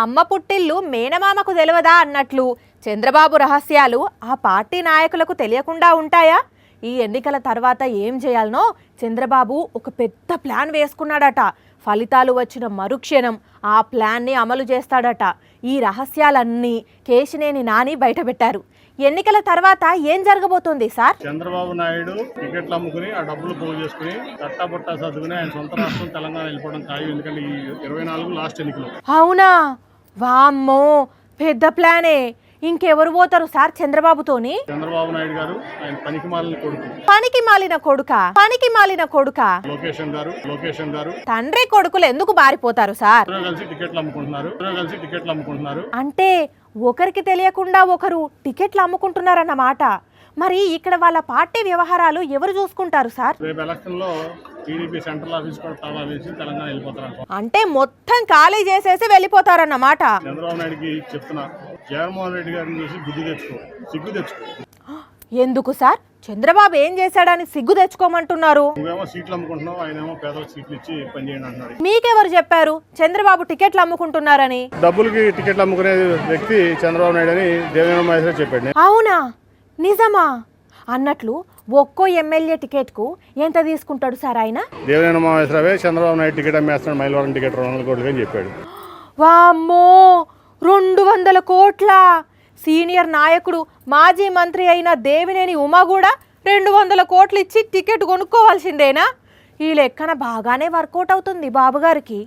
అమ్మ పుట్టిల్లు మేనమామకు తెలియదా అన్నట్లు చంద్రబాబు రహస్యాలు ఆ పార్టీ నాయకులకు తెలియకుండా ఉంటాయా? ఈ ఎన్నికల తర్వాత ఏం చేయాలనో చంద్రబాబు ఒక పెద్ద ప్లాన్ వేసుకున్నాడట. ఫలితాలు వచ్చిన మరుక్షణం ఆ ప్లాన్ని అమలు చేస్తాడట. ఈ రహస్యాలన్నీ కేశినేని నాని బయటపెట్టారు. ఎన్నికల తర్వాత ఏం జరగబోతోంది సార్? చంద్రబాబు నాయుడు టికెట్లు అమ్ముకుని ఆ డబ్బులు పోగు చేసుకుని తట్టాబుట్టా సర్దుకుని ఆయన సొంత రాష్ట్రం తెలంగాణ వెళ్ళిపోవడం ఖాయం. ఎందుకంటే ఈ 24 లాస్ట్ ఎన్నికలు. అవునా? వామ్మో, పెద్ద ప్లానే. ఇంకెవరు పోతారు సార్ చంద్రబాబుతోని? చంద్రబాబు నాయుడు గారు, ఆయన పనికి మాలిన కొడుకు. పనికి మాలిన కొడుక లోకేషన్ గారు తండ్రి కొడుకులు ఎందుకు బారిపోతారు సార్? కలిసి టికెట్లు అమ్ముకుంటున్నారు. అంటే ఒకరికి తెలియకుండా ఒకరు టికెట్లు అమ్ముకుంటున్నారన్నమాట. మరి ఇక్కడ వాళ్ళ పార్టీ వ్యవహారాలు ఎవరు చూసుకుంటారు సార్? రేపు ఎలక్షన్ లో టీడీపీ సెంట్రల్ ఆఫీస్ కూడా తాళా వేసి తెలంగాణ వెళ్ళిపోతారు. అంటే మొత్తం ఖాళీ చేసేసి వెళ్ళిపోతారన్నమాట. చంద్రబాబు నాయుడికి చెప్తున్నా, జగన్మోహన్ రెడ్డి గారిని చూసి సిగ్గు తెచ్చుకో. ఎందుకు సార్? చంద్రబాబు ఏం చేశాడని సిగ్గు తెచ్చుకోమంటున్నారు? నువ్వేమో సీట్లు అమ్ముకుంటున్నావు, ఆయనేమో పేదలకు సీట్లు ఇచ్చి పనిచేయండి అంటున్నాడు. మీకెవరు చెప్పారు చంద్రబాబు టికెట్లు అమ్ముకుంటున్నారని? డబ్బులకి టికెట్లు అమ్ముకునే వ్యక్తి చంద్రబాబు నాయుడు అని దేవేంద్ర మహేశ్వర చెప్పాడు. అవునా? నిజమా? అన్నట్లు ఒక్కో ఎమ్మెల్యే టికెట్ కు ఎంత తీసుకుంటాడు సార్ ఆయన? దేవేంద్ర మహేశ్వరవే చంద్రబాబు నాయుడు టికెట్ అమ్మేస్తున్నాడు, మైలవరం టికెట్ 200 కోట్లు అని చెప్పాడు. వామ్మో, 200 కోట్ల! సీనియర్ నాయకుడు మాజీ మంత్రి అయిన దేవినేని ఉమా కూడా 200 కోట్లు ఇచ్చి టికెట్ కొనుక్కోవాల్సిందేనా? ఈ లెక్కన బాగానే వర్కౌట్ అవుతుంది బాబు గారికి.